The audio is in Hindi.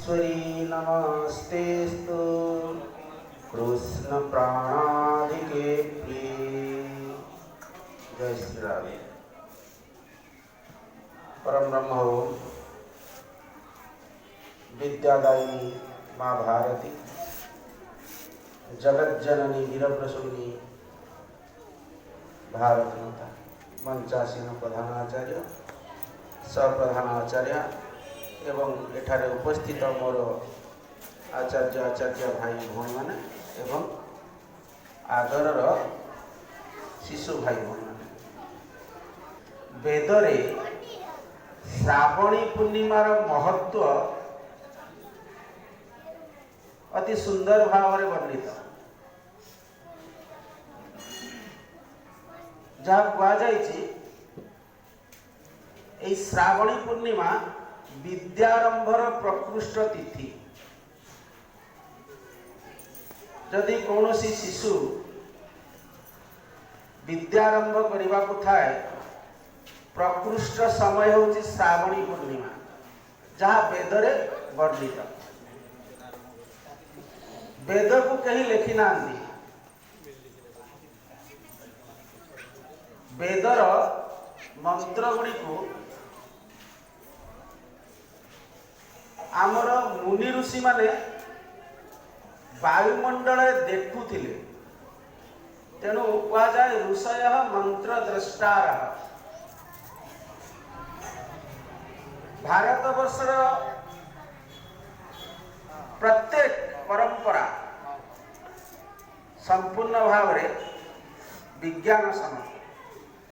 श्री नमस्तेस्तु कृष्ण प्राणाधिके प्रिय। जय श्री राम। परम ब्रह्म ओम विद्यादायिनी माँ भारती जगत जननी वीरप्रसूनी भारत माता मंचासीन प्रधानाचार्य सप्रधानाचार्य एवं एठारे उपस्थित मोर आचार्य भाई भौणी मैंने एवं आदरर शिशु भाई भौणी मैंने वेदरे श्रावणी पूर्णिमार महत्व अति सुंदर भाव में वर्णित। जहाँ कहुई श्रावणी पूर्णिमा विद्यारंभर प्रकृष्ट तिथि। जदि कौन शिशु विद्यारंभ करने को थाए प्रकृष्ट समय हूँ श्रावणी पूर्णिमा जहाँ वेदरे वर्णित। वेद को कहीं लिखि ना वेदर मंत्र गुड़ी को आमर मुनि ऋषि माने वायुमंडल देखुथिले। तेणु कहा जाए ऋषय मंत्र द्रष्टार। भारतवर्षर प्रत्येक परंपरा संपूर्ण भाव में विज्ञान सम्मत।